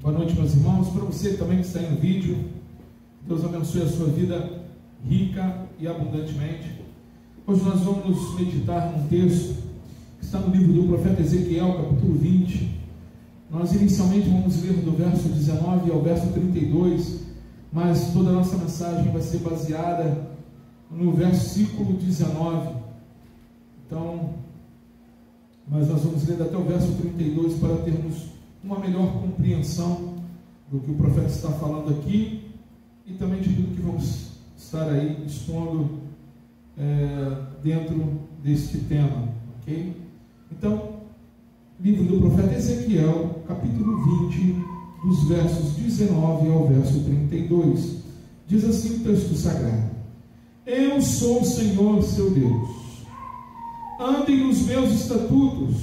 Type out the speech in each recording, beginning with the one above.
Boa noite, meus irmãos. Para você também que está em vídeo, Deus abençoe a sua vida rica e abundantemente. Hoje nós vamos meditar num texto que está no livro do profeta Ezequiel, capítulo 20. Nós inicialmente vamos ler do verso 19 ao verso 32, mas toda a nossa mensagem vai ser baseada no versículo 19. Então, mas nós vamos ler até o verso 32 para termos uma melhor compreensão do que o profeta está falando aqui e também de tudo que vamos estar aí expondo dentro deste tema, ok? Então, livro do profeta Ezequiel, capítulo 20, dos versos 19 ao verso 32, diz assim o texto sagrado: Eu sou o Senhor seu Deus. Andem nos meus estatutos,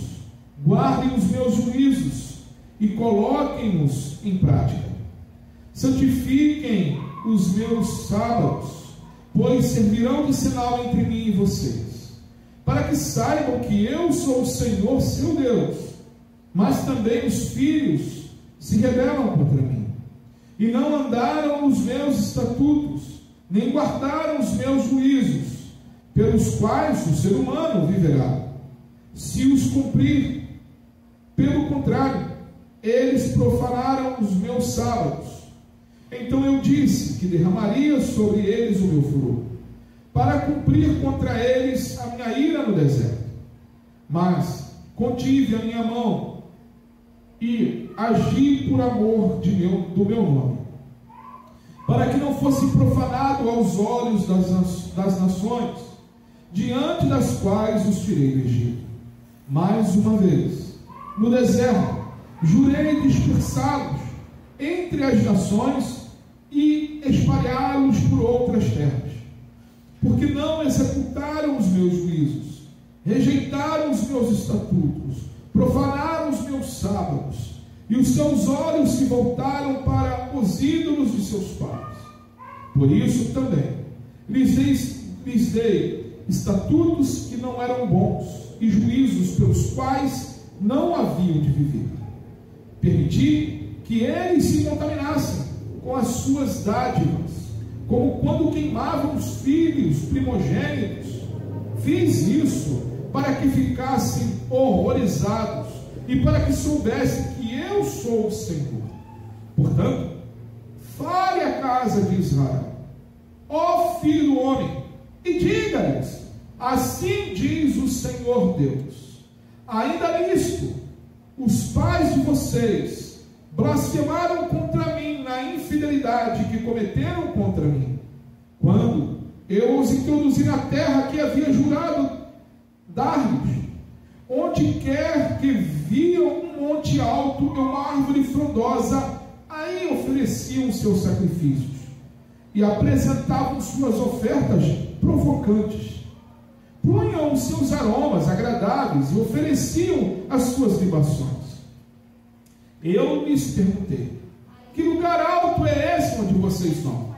guardem os meus juízos e coloquem-nos em prática. Santifiquem os meus sábados, pois servirão de sinal entre mim e vocês, para que saibam que eu sou o Senhor seu Deus. Mas também os filhos se rebelam contra mim, e não andaram nos meus estatutos, nem guardaram os meus juízos, pelos quais o ser humano viverá, se os cumprir. Pelo contrário, eles profanaram os meus sábados. Então eu disse que derramaria sobre eles o meu furor, para cumprir contra eles a minha ira no deserto. Mas contive a minha mão e agi por amor do meu nome, para que não fosse profanado aos olhos das nações, diante das quais os tirei do Egito. Mais uma vez, no deserto, jurei dispersá-los entre as nações e espalhá-los por outras terras, porque não executaram os meus juízos, rejeitaram os meus estatutos, profanaram os meus sábados, e os seus olhos se voltaram para os ídolos de seus pais. Por isso também lhes dei estatutos que não eram bons e juízos pelos quais não haviam de viver. Permiti que eles se contaminassem com as suas dádivas, como quando queimavam os filhos primogênitos. Fiz isso para que ficassem horrorizados e para que soubessem que eu sou o Senhor. Portanto, fale à casa de Israel, ó filho do homem, e diga-lhes: assim diz o Senhor Deus, ainda nisto, os pais de vocês blasfemaram contra mim na infidelidade que cometeram contra mim, quando eu os introduzi na terra que havia jurado dar-lhes. Onde quer que viam um monte alto e uma árvore frondosa, aí ofereciam seus sacrifícios e apresentavam suas ofertas provocantes. Punham os seus aromas agradáveis e ofereciam as suas libações. Eu lhes perguntei: que lugar alto é esse onde vocês vão?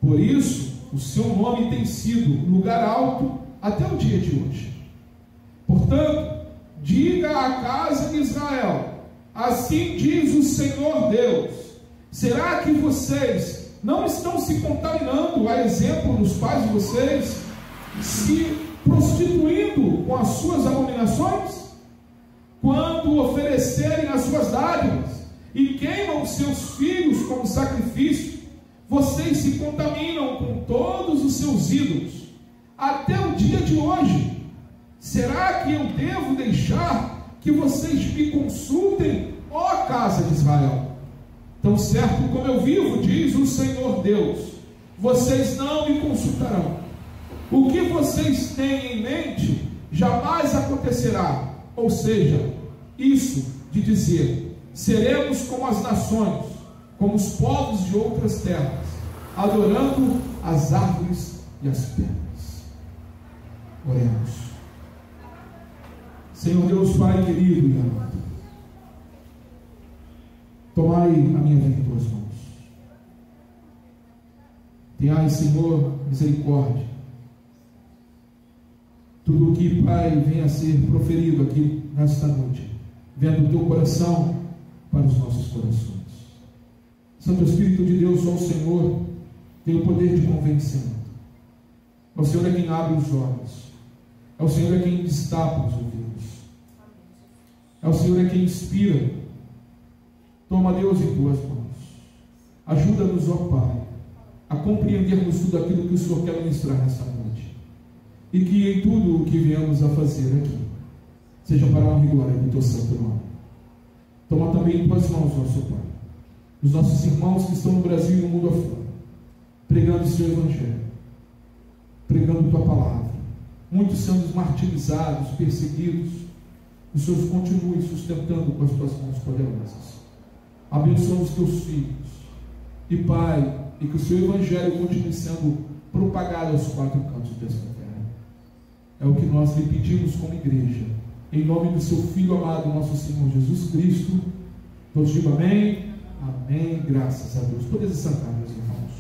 Por isso, o seu nome tem sido lugar alto até o dia de hoje. Portanto, diga à casa de Israel: assim diz o Senhor Deus, será que vocês não estão se contaminando, a exemplo dos pais de vocês, se prostituindo com as suas abominações? Quando oferecerem as suas dádivas e queimam seus filhos como sacrifício, vocês se contaminam com todos os seus ídolos até o dia de hoje. Será que eu devo deixar que vocês me consultem, ó casa de Israel? Tão certo como eu vivo, diz o Senhor Deus, vocês não me consultarão. O que vocês têm em mente jamais acontecerá. Ou seja, isso de dizer: seremos como as nações, como os povos de outras terras, adorando as árvores e as pedras. Oremos. Senhor Deus, Pai querido e amado, tomai a minha vida em tuas mãos. Tenhai, Senhor, misericórdia. Tudo o que, Pai, venha a ser proferido aqui nesta noite, vendo o teu coração para os nossos corações. Santo Espírito de Deus, só o Senhor tem o poder de convencimento. É o Senhor é quem abre os olhos. É o Senhor é quem destapa os ouvidos. É o Senhor é quem inspira. Toma, Deus, em tuas mãos. Ajuda-nos, ó Pai, a compreendermos tudo aquilo que o Senhor quer ministrar nessa noite. E que em tudo o que viemos a fazer aqui, seja para a honra e glória do teu santo nome. Toma também em tuas mãos, nosso Pai, os nossos irmãos que estão no Brasil e no mundo afora, pregando o seu Evangelho, pregando tua palavra, muitos sendo martirizados, perseguidos. O Senhor continue sustentando com as tuas mãos poderosas. Abençoa os teus filhos. E Pai, e que o seu Evangelho continue sendo propagado aos quatro cantos desta terra. É o que nós lhe pedimos como igreja, em nome do seu Filho amado, nosso Senhor Jesus Cristo. Todos digam amém, amém, graças a Deus. Podeis sentar, meus irmãos.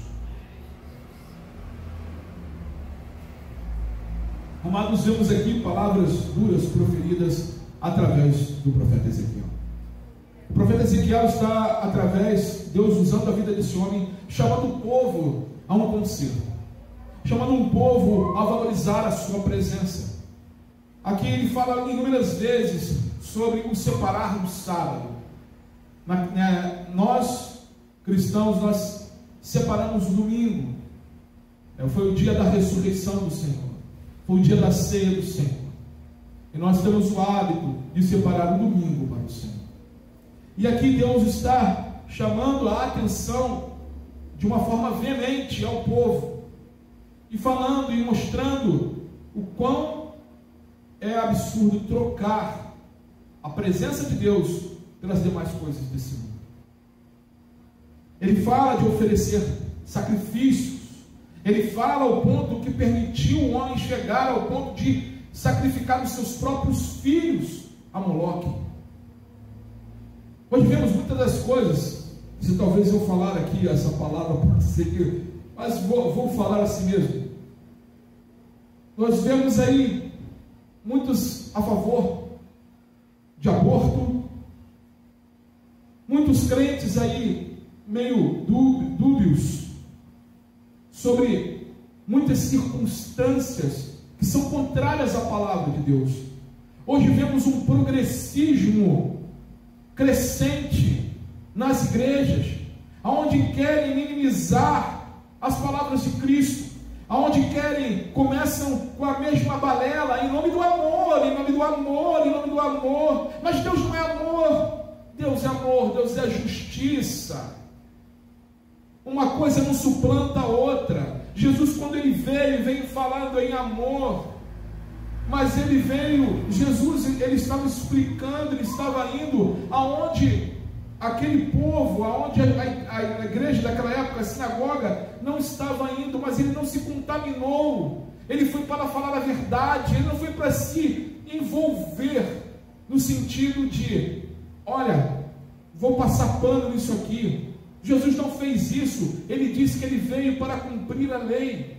Amados, vemos aqui palavras duras proferidas através do profeta Ezequiel. O profeta Ezequiel está, através, Deus usando a vida desse homem, chamando o povo a um conselho, chamando um povo a valorizar a sua presença. Aqui ele fala inúmeras vezes sobre o separar do sábado. Nós, cristãos, nós separamos o domingo. Foi o dia da ressurreição do Senhor, foi o dia da ceia do Senhor. E nós temos o hábito de separar o domingo para o Senhor. E aqui Deus está chamando a atenção de uma forma veemente ao povo, e falando e mostrando o quão é absurdo trocar a presença de Deus pelas demais coisas desse mundo. Ele fala de oferecer sacrifícios, ele fala ao ponto que permitiu o homem chegar ao ponto de sacrificar os seus próprios filhos a Moloque. Hoje vemos muitas das coisas, se talvez eu falar aqui essa palavra pode ser que, mas vou falar assim mesmo. Nós vemos aí muitos a favor de aborto, muitos crentes aí meio dúbios sobre muitas circunstâncias que são contrárias à palavra de Deus. Hoje vemos um progressismo crescente nas igrejas, aonde querem minimizar as palavras de Cristo, aonde começam com a mesma balela, em nome do amor, em nome do amor, em nome do amor. Mas Deus não é amor, Deus é amor, Deus é justiça. Uma coisa não suplanta a outra. Jesus, quando ele veio falando em amor, mas Jesus ele estava explicando, ele estava indo aonde aquele povo, aonde a igreja daquela época, a sinagoga, não estava indo, mas ele não se contaminou. Ele foi para falar a verdade, ele não foi para se envolver no sentido de, olha, vou passar pano nisso aqui. Jesus não fez isso. Ele disse que ele veio para cumprir a lei.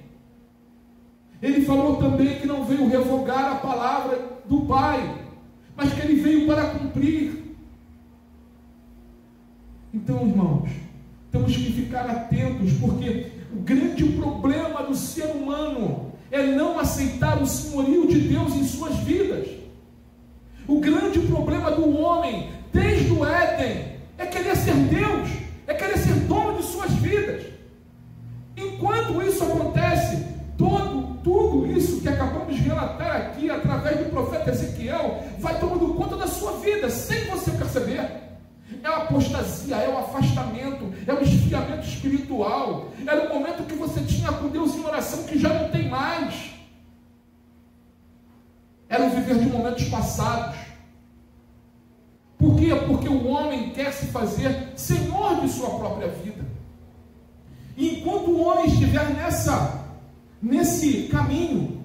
Ele falou também que não veio revogar a palavra do Pai, mas que ele veio para cumprir. Então, irmãos, temos que ficar atentos, porque o grande problema do ser humano é não aceitar o senhorio de Deus em suas vidas. O grande problema do homem, desde o Éden, é querer ser Deus, é querer ser dono de suas vidas. Enquanto isso acontece, tudo isso que acabamos de relatar aqui, através do profeta Ezequiel, vai tomando conta da sua vida, sem você perceber. É a apostasia, é o afastamento, é o esfriamento espiritual. Era o momento que você tinha com Deus em oração, que já não tem mais. Era o viver de momentos passados. Por quê? Porque o homem quer se fazer senhor de sua própria vida. E enquanto o homem estiver nesse caminho,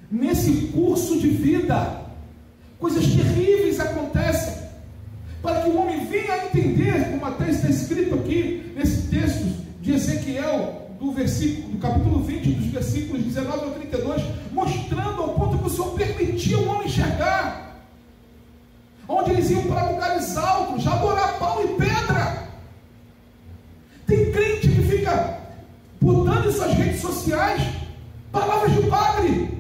nesse curso de vida, coisas terríveis acontecem, para que o homem venha a entender, como até está escrito aqui, nesse texto de Ezequiel, do capítulo 20, dos versículos 19 ao 32, mostrando ao ponto que o Senhor permitiu o homem enxergar, onde eles iam para lugares altos, adorar pau e mandando em suas redes sociais palavras de padre.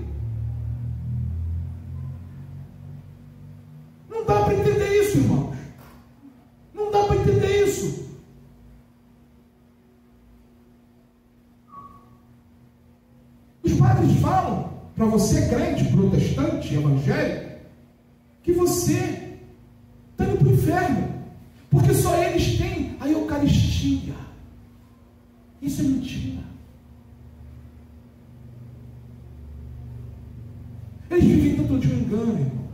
Não dá para entender isso, irmãos. Não dá para entender isso. Os padres falam para você, crente, protestante, evangélico, que você está indo para o inferno, porque só eles têm a Eucaristia. Isso é mentira. Eles vivem tanto de um engano, irmãos.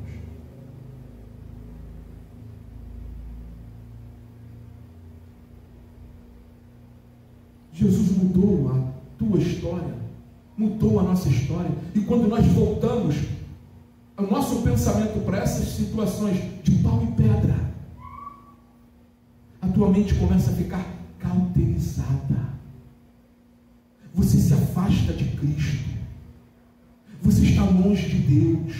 Jesus mudou a tua história, mudou a nossa história, e quando nós voltamos o nosso pensamento para essas situações de pau e pedra, a tua mente começa a ficar cauterizada. Você se afasta de Cristo. Você está longe de Deus.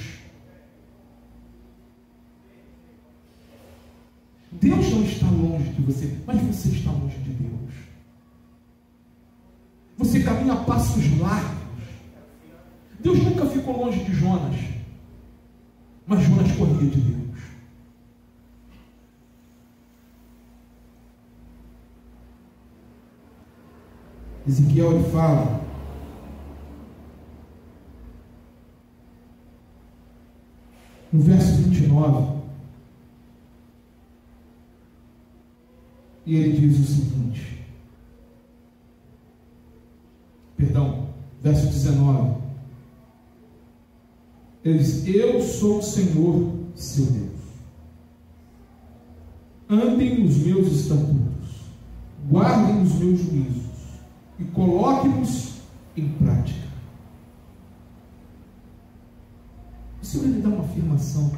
Deus não está longe de você, mas você está longe de Deus. Você caminha a passos largos. Deus nunca ficou longe de Jonas, mas Jonas corria de Deus. Ezequiel ele fala no verso 29, e ele diz o seguinte, verso 19, ele diz: eu sou o Senhor, seu Deus. Andem nos meus estatutos, guardem os meus juízos e coloquem-nos em prática. O Senhor ele dá uma afirmação: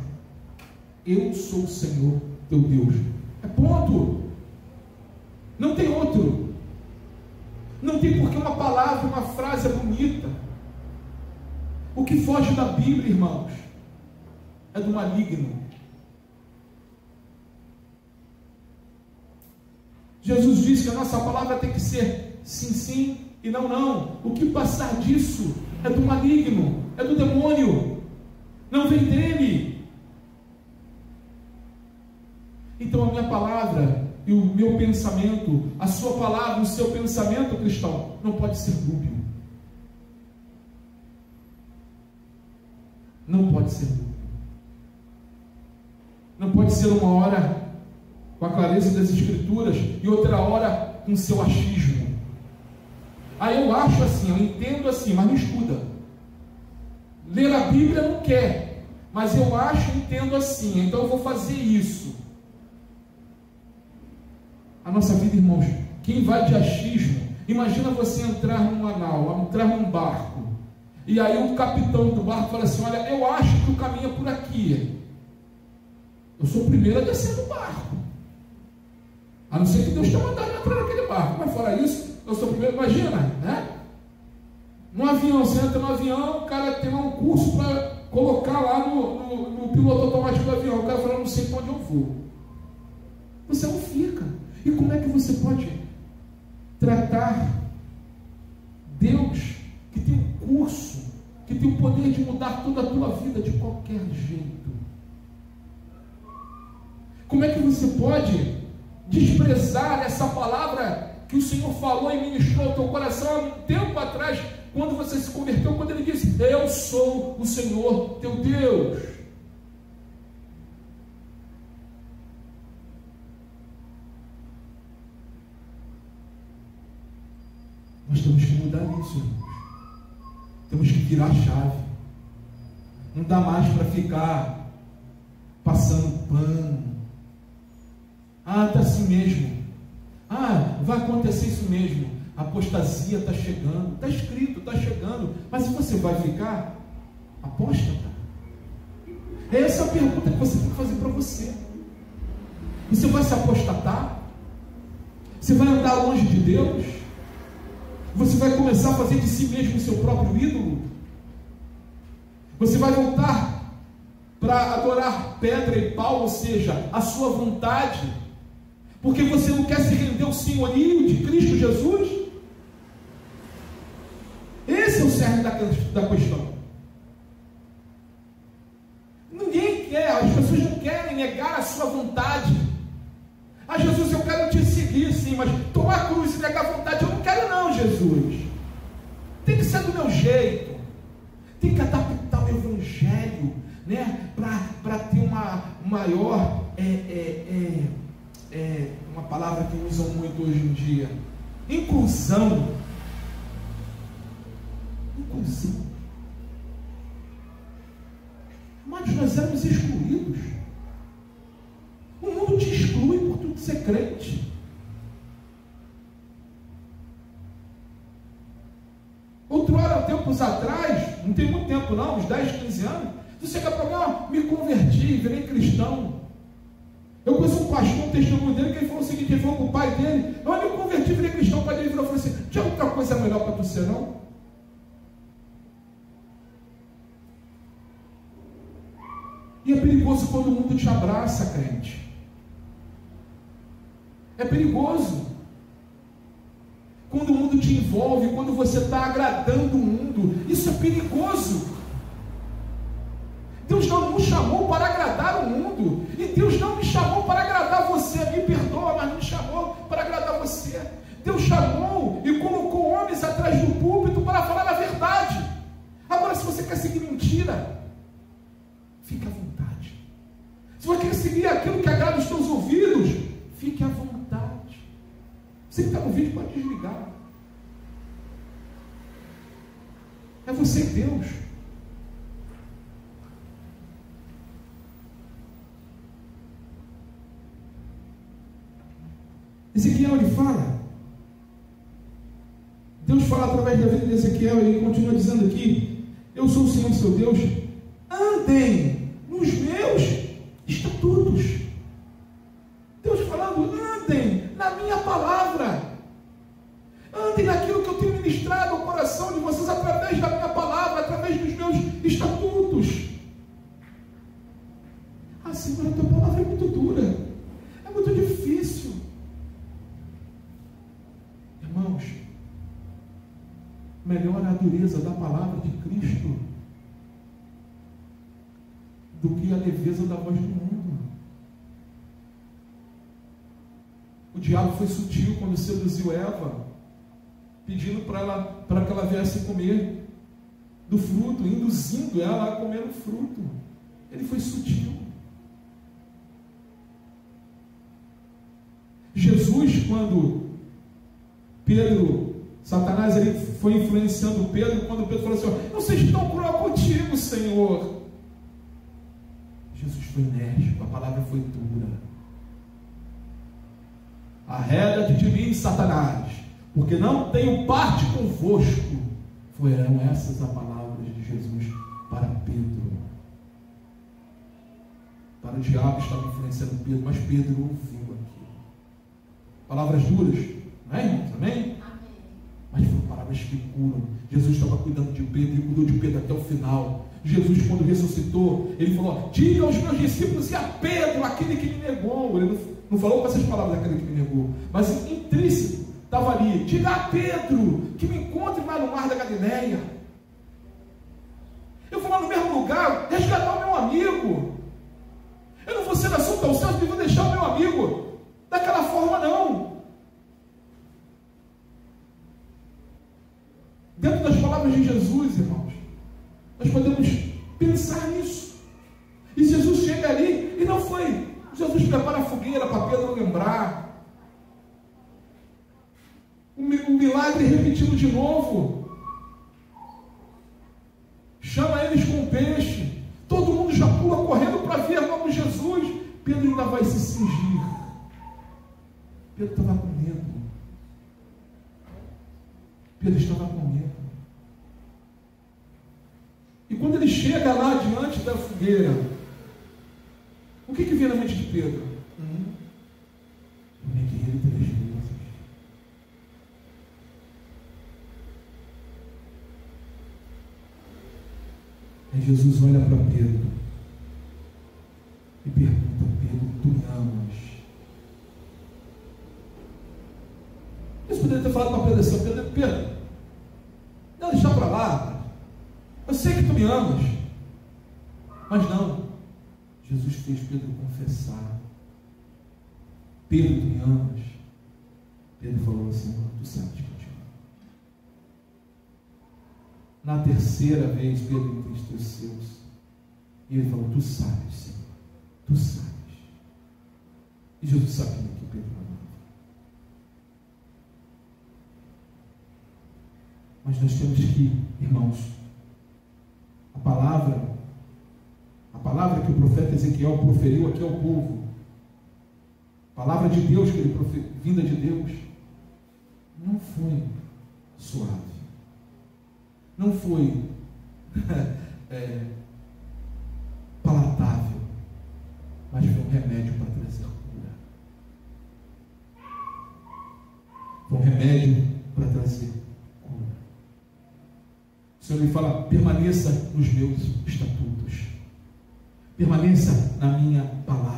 eu sou o Senhor teu Deus. É ponto. Não tem outro. Não tem porque uma palavra, uma frase é bonita. O que foge da Bíblia, irmãos, é do maligno. Jesus disse que a nossa palavra tem que ser sim, sim e não, não. O que passar disso é do maligno, é do demônio. Não vem dele. Então a minha palavra e o meu pensamento, a sua palavra, o seu pensamento, cristão, não pode ser dúbio. Não pode ser dúbio. Não pode ser uma hora com a clareza das Escrituras e outra hora com seu achismo. Aí eu acho assim, eu entendo assim, mas não estuda. Ler a Bíblia não quer, mas eu acho e entendo assim, então eu vou fazer isso. A nossa vida, irmãos, quem vai de achismo, imagina você entrar num anal, entrar num barco, e aí o capitão do barco fala assim: olha, eu acho que o caminho é por aqui. Eu sou o primeiro a descer do barco, a não ser que Deus tenha mandado entrar naquele barco, mas fora isso, eu sou o primeiro. Imagina, né? No avião, você entra no avião, o cara tem lá um curso para colocar lá no piloto automático do avião, o cara fala: não sei para onde eu vou. Você não fica. E como é que você pode tratar Deus, que tem um curso, que tem o poder de mudar toda a tua vida de qualquer jeito? Como é que você pode desprezar essa palavra que o Senhor falou e ministrou ao teu coração há um tempo atrás, quando você se converteu, quando Ele disse: eu sou o Senhor teu Deus? Nós temos que mudar isso, irmãos. Temos que virar a chave. Não dá mais para ficar passando pano. Ah, está assim mesmo. Ah, vai acontecer isso mesmo. A apostasia está chegando. Está escrito, está chegando. Mas se você vai ficar, apóstata? É essa a pergunta que você tem que fazer para você. Você vai se apostatar? Você vai andar longe de Deus? Você vai começar a fazer de si mesmo o seu próprio ídolo? Você vai voltar para adorar pedra e pau, ou seja, a sua vontade, porque você não quer se render ao senhorio de Cristo Jesus? cerne da questão. Ninguém quer, as pessoas não querem negar a sua vontade. Ah, Jesus, eu quero te seguir, sim, mas tomar a cruz e negar a vontade, eu não quero não, Jesus. Tem que ser do meu jeito. Tem que adaptar o Evangelho, né, para ter uma maior, uma palavra que usam muito hoje em dia, inclusão. Inclusão. Mas nós éramos excluídos. O mundo te exclui por tu ser crente. Outrora, tempos atrás, não tem muito tempo não, uns 10, 15 anos, você quer problema? Me converti, virei cristão. Eu conheço um pastor, um testemunho dele, que ele falou o seguinte, ele falou com o pai dele, eu me converti, virei cristão, o pai dele falou assim, tinha outra coisa melhor para tu ser, não? E é perigoso quando o mundo te abraça, crente. É perigoso quando o mundo te envolve, quando você está agradando o mundo. Isso é perigoso. Deus não nos chamou para agradar o mundo, e Deus não me chamou para agradar você. Me perdoa, mas não me chamou para agradar você. Deus chamou e colocou homens atrás do púlpito para falar a verdade. Agora, se você quer seguir mentira, fique à vontade. Se você quer seguir aquilo que agrada os teus ouvidos, fique à vontade. Você que está no vídeo pode desligar. É você e Deus. Ezequiel, ele fala. Deus fala através da vida de Ezequiel, e ele continua dizendo aqui: eu sou o Senhor seu Deus, andem nos meus estatutos. Deus falando, andem na minha palavra, andem naquilo que eu tenho ministrado ao coração de vocês através da minha palavra, através dos meus estatutos. Ah, Senhor, a tua palavra é muito dura, é muito difícil. Irmãos, melhor a dureza da palavra de Cristo do que a leveza da voz do mundo. O diabo foi sutil quando seduziu Eva, pedindo para que ela viesse comer do fruto, induzindo ela a comer o fruto. Ele foi sutil. Jesus, quando Satanás ele foi influenciando Pedro, quando Pedro falou assim: não seja tão cruel contigo, Senhor. Jesus foi enérgico, a palavra foi dura. Arreda-te de mim, Satanás, porque não tenho parte convosco. Foram essas as palavras de Jesus para Pedro. Para o diabo estava influenciando Pedro, mas Pedro ouviu aquilo. Palavras duras, não é, irmãos? Amém? Mas foram palavras que curam. Jesus estava cuidando de Pedro e cuidou de Pedro até o final. Jesus, quando ressuscitou, ele falou: diga aos meus discípulos e a Pedro, aquele que me negou. Ele não falou com essas palavras, aquele que me negou, mas intrínseco estava ali: diga a Pedro que me encontre lá no mar da Galileia. Eu vou lá no mesmo lugar resgatar o meu amigo. Eu não vou ser assunto ao céu e vou deixar o meu amigo daquela forma, não. Dentro das palavras de Jesus, irmãos, nós podemos pensar nisso. E Jesus chega ali, e não foi Jesus prepara a fogueira para Pedro lembrar. O milagre repetido de novo. Chama eles com peixe. Todo mundo já pula correndo para ver logo Jesus. Pedro ainda vai se cingir. Pedro estava com medo. Pedro estava com medo. E quando ele chega lá diante da fogueira, o que vem na mente de Pedro? Eu neguei ele 3 vezes. Aí Jesus olha para Pedro e pergunta: Pedro, tu me amas? Eles poderiam ter falado para Pedro assim: Pedro, não, deixa para lá, Mas não, Jesus fez Pedro confessar. Pedro, tu me amas? Pedro falou assim: tu sabes que eu te amo. Na terceira vez, Pedro entristeceu-se. E ele falou: tu sabes, Senhor, tu sabes. E Jesus sabia que Pedro amava. Mas nós temos que, irmãos, a palavra que o profeta Ezequiel proferiu aqui ao povo, a palavra de Deus que ele vinda de Deus, não foi suave, não foi palatável, mas foi um remédio para trazer cura. Foi um remédio para trazer cura. O Senhor lhe fala: permaneça nos meus estatutos, permaneça na minha palavra.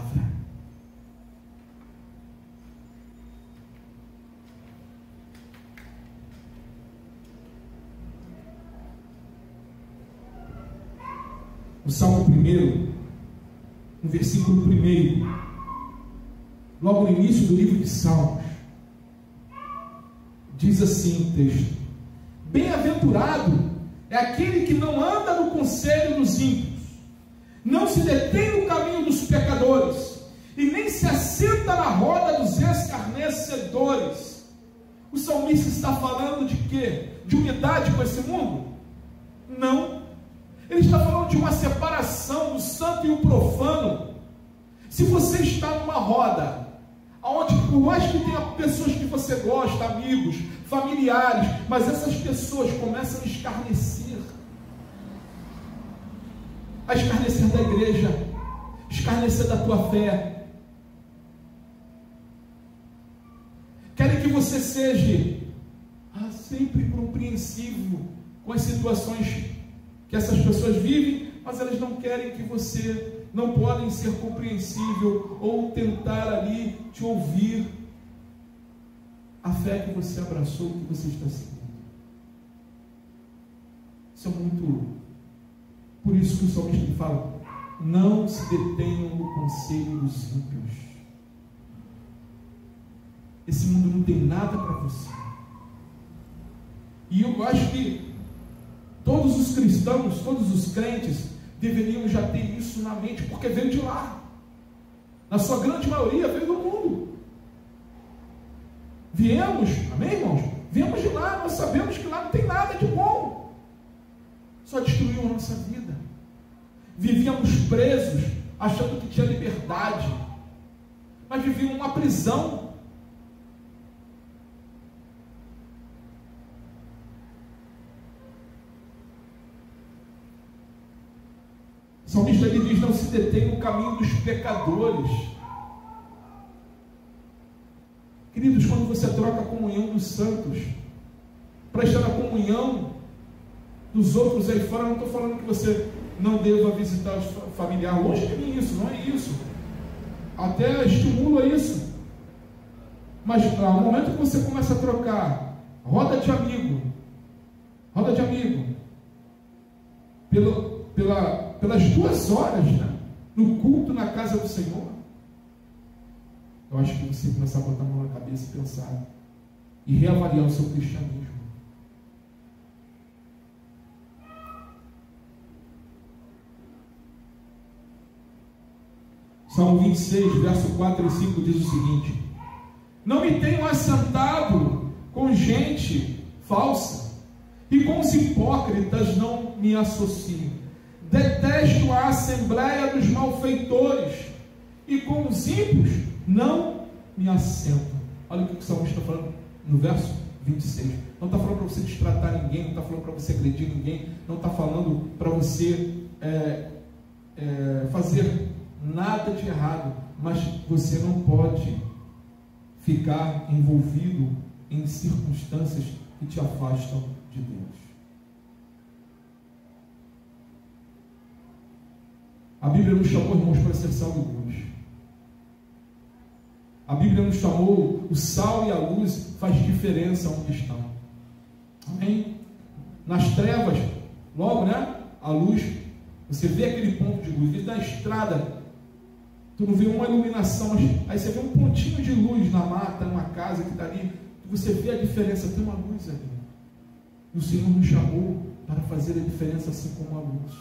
No Salmo 1, no versículo 1, logo no início do livro de Salmos, diz assim o texto: bem-aventurado é aquele que não anda no conselho dos ímpios, não se detém no caminho dos pecadores, e nem se assenta na roda dos escarnecedores. O salmista está falando de quê? De unidade com esse mundo? Não. Ele está falando de uma separação do santo e o profano. Se você está numa roda, onde por mais que tenha pessoas que você gosta, amigos, familiares, mas essas pessoas começam a escarnecer da igreja, escarnecer da tua fé, querem que você seja sempre compreensivo com as situações que essas pessoas vivem, mas elas não querem que você, não podem ser compreensível ou tentar ali te ouvir a fé que você abraçou, que você está seguindo. Isso é muito. Por isso que o salmista fala: não se detenham no conselho dos ímpios. Esse mundo não tem nada para você. E eu acho que todos os cristãos, todos os crentes deveriam já ter isso na mente, porque veio de lá. Na sua grande maioria veio do mundo. Viemos, amém, irmãos? Viemos de lá, nós sabemos que lá não tem nada de bom. Só destruiu a nossa vida. Vivíamos presos, achando que tinha liberdade, mas vivíamos uma prisão. O salmista ele diz: não se detém no caminho dos pecadores. Queridos, quando você troca a comunhão dos santos para estar na comunhão dos outros aí fora, não estou falando que você não deva visitar os familiares, longe de mim isso, não é isso, até estimulo a isso, mas ao momento que você começa a trocar roda de amigo pelas 2 horas, né, no culto na casa do Senhor, eu acho que você começar a botar a mão na cabeça e pensar e reavaliar o seu cristianismo. Salmo 26, verso 4 e 5 diz o seguinte: não me tenho assentado com gente falsa, e com os hipócritas não me associo. Detesto a assembleia dos malfeitores, e com os ímpios não me assento. Olha o que o salmista está falando no verso 26. Não está falando para você destratar ninguém, não está falando para você agredir ninguém, não está falando para você fazer nada de errado, mas você não pode ficar envolvido em circunstâncias que te afastam de Deus. A Bíblia nos chamou, irmãos, para ser sal e luz. A Bíblia nos chamou, o sal e a luz faz diferença onde estão. Amém? Nas trevas, logo, né? A luz Você vê aquele ponto de luz, na estrada, tu não vê uma iluminação, mas aí você vê um pontinho de luz na mata, numa casa que está ali, você vê a diferença, tem uma luz ali. E o Senhor nos chamou para fazer a diferença assim como a luz.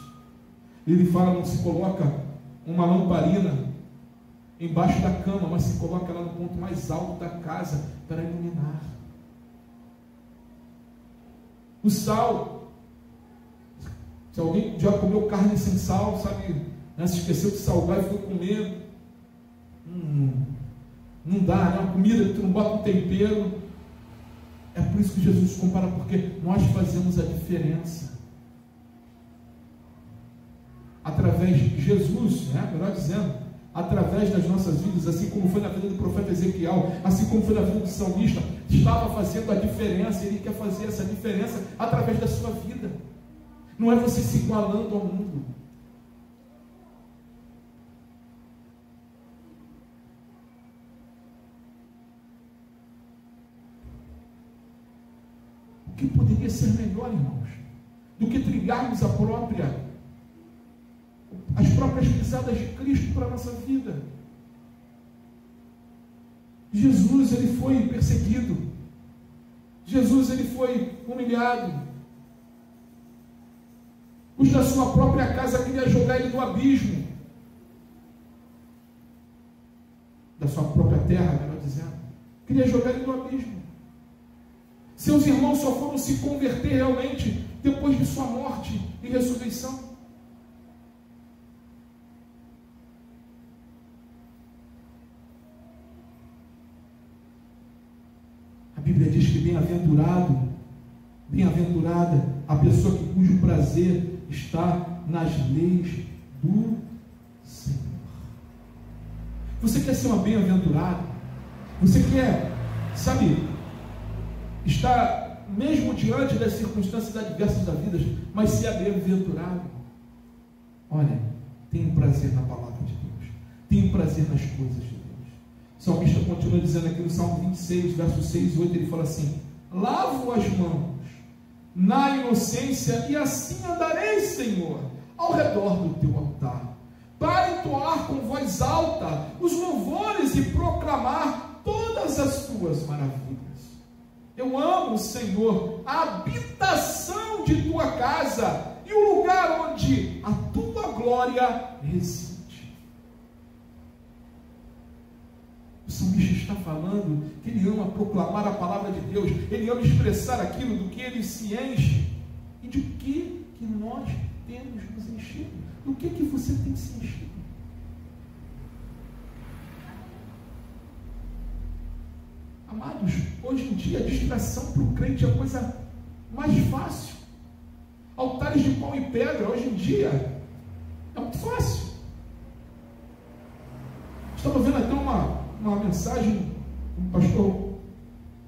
Ele fala, não se coloca uma lamparina embaixo da cama, mas se coloca lá no ponto mais alto da casa para iluminar. O sal, se alguém já comeu carne sem sal, sabe, né, se esqueceu de salgar e foi comer, não dá, né? Uma comida que tu não bota um tempero. É por isso que Jesus compara, porque nós fazemos a diferença. Através de Jesus, né? Melhor dizendo, através das nossas vidas, assim como foi na vida do profeta Ezequiel, assim como foi na vida do salmista, estava fazendo a diferença. Ele quer fazer essa diferença através da sua vida. Não é você se igualando ao mundo. O que poderia ser melhor, irmãos, do que trilharmos as próprias pisadas de Cristo para a nossa vida? Jesus, ele foi perseguido. Jesus, ele foi humilhado. Os da sua própria casa queriam jogar ele no abismo. Da sua própria terra, melhor dizendo. Queria jogar ele no abismo. Seus irmãos só foram se converter realmente depois de sua morte e ressurreição. A Bíblia diz que bem-aventurado, bem-aventurada a pessoa cujo prazer está nas leis do Senhor. Você quer ser uma bem-aventurada? Você quer, sabe, estar mesmo diante das circunstâncias adversas da vida, mas ser bem-aventurado? Olha, tenha prazer na palavra de Deus, tenha prazer nas coisas de Deus. O salmista continua dizendo aqui no Salmo 26, versos 6 e 8, ele fala assim: lavo as mãos na inocência, e assim andarei, Senhor, ao redor do teu altar, para entoar com voz alta os louvores e proclamar todas as tuas maravilhas. Eu amo, Senhor, a habitação de tua casa e o lugar onde a tua glória reside. O salmista está falando que ele ama proclamar a palavra de Deus, ele ama expressar aquilo do que ele se enche e de que nós temos nos enchido. Do que você tem se enchido? Amados, hoje em dia a distração para o crente é a coisa mais fácil. Altares de pau e pedra, hoje em dia, é muito fácil. Estava vendo até uma mensagem de um pastor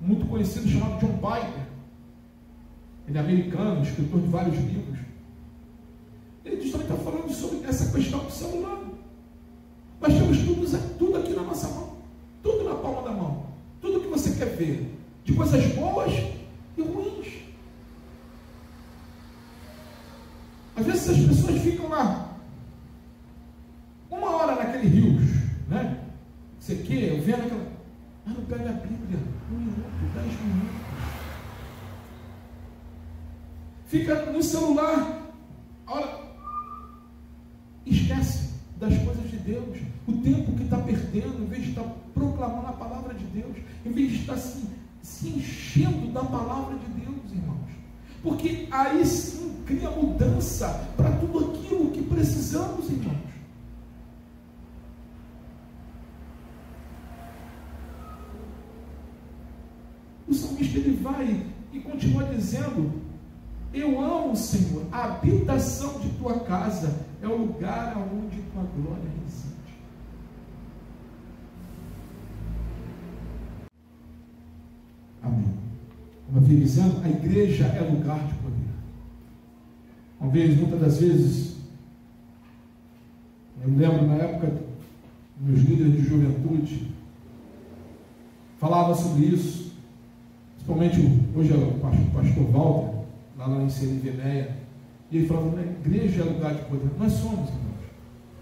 muito conhecido chamado John Piper. Ele é americano, escritor de vários livros. Ele justamente está falando sobre essa questão do celular. Nós temos tudo aqui na nossa mão, tudo na palma da mão, tudo que você quer ver, de coisas boas e ruins. Às vezes as pessoas ficam lá uma hora naquele rios, né? Você quer, eu vendo aquela, mas não pega a Bíblia, 1 minuto, 10 minutos. Fica no celular, olha, esquece das coisas de Deus, o tempo que está perdendo, em vez de estar proclamando a palavra de Deus, em vez de estar se enchendo da palavra de Deus, irmãos, porque aí sim cria mudança para tudo aquilo que precisamos, irmãos. O salmista ele vai e continua dizendo: eu amo, Senhor, a habitação de tua casa é o lugar onde tua glória reside. Amém. Como eu vinha dizendo, a igreja é lugar de poder. Uma vez, muitas das vezes, eu me lembro na época, meus líderes de juventude falavam sobre isso, principalmente hoje é o pastor Walter, lá em Serivenéia. E ele falava, a igreja é lugar de poder. Nós somos, irmãos,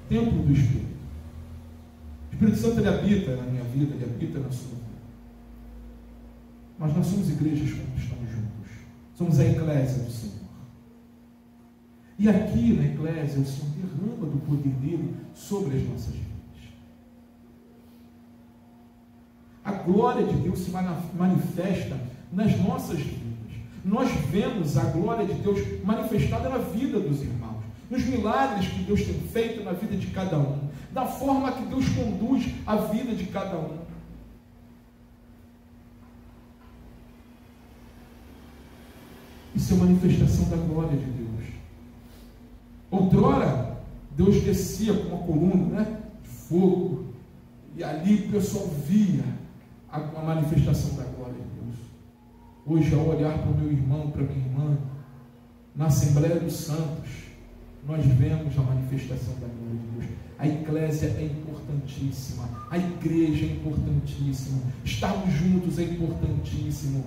templo do Espírito. O Espírito Santo, ele habita na minha vida, ele habita na sua vida. Mas nós somos igrejas quando estamos juntos. Somos a eclésia do Senhor. E aqui na eclésia, o Senhor derrama do poder dele sobre as nossas vidas. A glória de Deus se manifesta nas nossas vidas. Nós vemos a glória de Deus manifestada na vida dos irmãos, nos milagres que Deus tem feito na vida de cada um, da forma que Deus conduz a vida de cada um. Isso é manifestação da glória de Deus. Outrora, Deus descia com uma coluna, né, de fogo, e ali o pessoal via a manifestação da glória de Deus. Hoje, ao olhar para o meu irmão, para a minha irmã, na Assembleia dos Santos, nós vemos a manifestação da glória de Deus. A eclésia é importantíssima, a igreja é importantíssima, estarmos juntos é importantíssimo.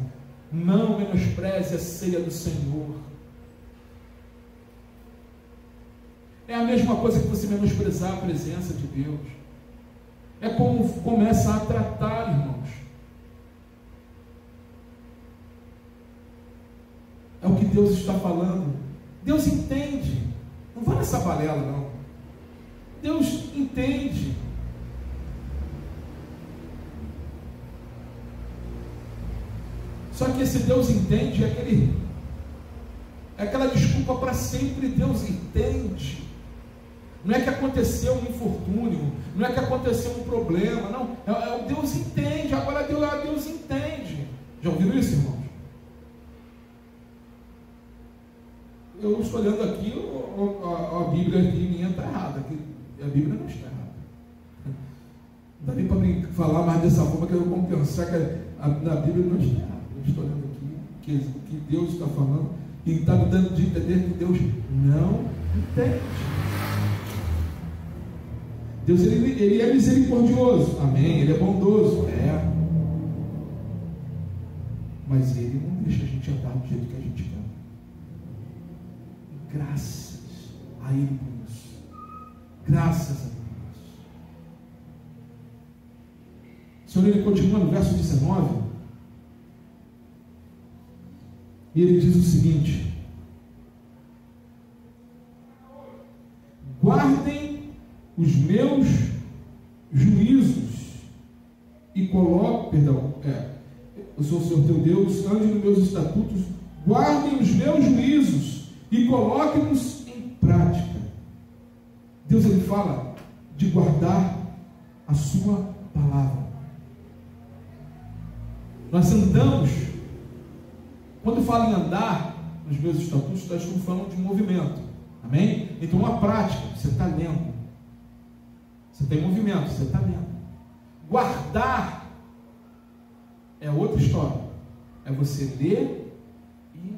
Não menospreze a ceia do Senhor. É a mesma coisa que você menosprezar a presença de Deus. É como começa a tratar, irmãos. É o que Deus está falando. Deus entende. Não vai nessa balela, não. Deus entende. Só que esse Deus entende é aquela desculpa para sempre. Deus entende. Não é que aconteceu um infortúnio, não é que aconteceu um problema, não. O Deus entende. Agora Deus entende. Já ouviram isso, irmãos? Eu estou olhando aqui, a Bíblia aqui minha está errada. A Bíblia não está errada. Não dá nem para me falar mais dessa forma, que eu vou pensar que na Bíblia não está errada. Eu estou olhando aqui o que Deus está falando e está me dando de entender que Deus não entende. Deus, ele é misericordioso, amém, ele é bondoso, mas ele não deixa a gente andar do jeito que a gente quer. Graças a ele por isso. Graças a Deus. O Senhor, ele continua no verso 19, e ele diz o seguinte: guardem os meus juízos e coloquem, eu sou o Senhor teu Deus, ande nos meus estatutos, guardem os meus juízos e coloquem-nos em prática. Deus, ele fala de guardar a sua palavra. Nós andamos, quando fala em andar nos meus estatutos, nós estamos falando de movimento, amém? Então, uma prática, você está lendo, você tem movimento, você está lendo. Guardar é outra história, é você ler e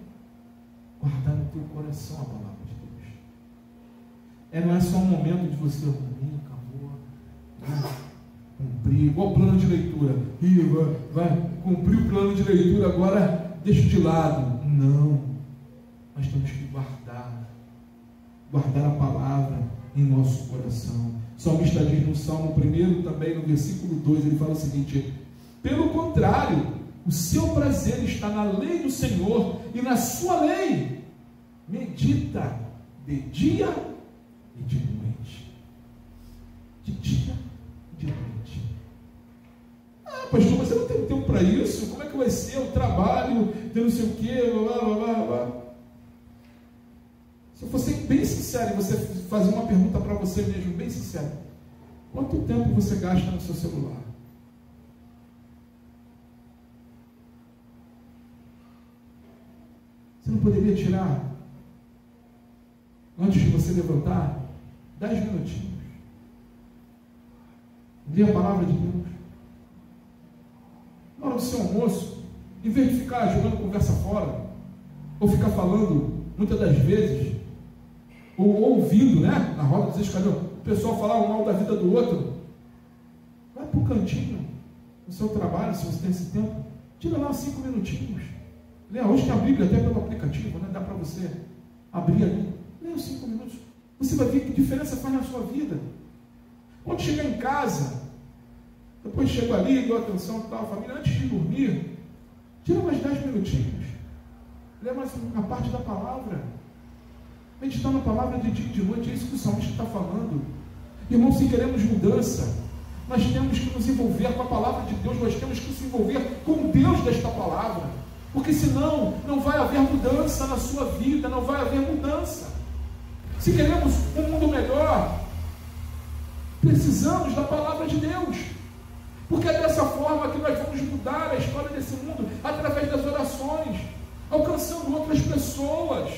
guardar no teu coração a palavra de Deus. Não é só um momento de você acabou, cumprir, igual o plano de leitura. Vai cumprir o plano de leitura, agora deixa de lado. Não, nós temos que guardar a palavra em nosso coração. O salmista diz no Salmo 1, também no versículo 2, ele fala o seguinte: pelo contrário, o seu prazer está na lei do Senhor, e na sua lei medita de dia e de noite. De dia e de noite. Pastor, mas eu não tenho tempo para isso. Como é que vai ser o trabalho, de não sei o quê, blá. Se eu fosse bem sincero, e você fazer uma pergunta para você mesmo, bem sincero: quanto tempo você gasta no seu celular? Você não poderia tirar, antes de você levantar, 10 minutinhos, ler a palavra de Deus, na hora do seu almoço, em vez de ficar jogando conversa fora, ou ficar falando, muitas das vezes, ou ouvindo, né, na roda dos escadões, o pessoal falar mal da vida do outro. Vai para o cantinho, no seu trabalho, se você tem esse tempo, tira lá 5 minutinhos. Hoje tem a Bíblia até pelo aplicativo, né? Dá para você abrir ali, nem os 5 minutos, você vai ver que diferença faz na sua vida. Quando chegar em casa, depois chego ali, dou atenção e tal, família, antes de dormir, tira mais 10 minutinhos, lê mais uma parte da palavra, meditar na palavra de dia e de noite, é isso que o salmista está falando. Irmão, se queremos mudança, nós temos que nos envolver com a palavra de Deus, nós temos que nos envolver com o Deus desta palavra, porque senão não vai haver mudança na sua vida, não vai haver mudança. Se queremos um mundo melhor, precisamos da palavra de Deus, porque é dessa forma que nós vamos mudar a história desse mundo, através das orações, alcançando outras pessoas.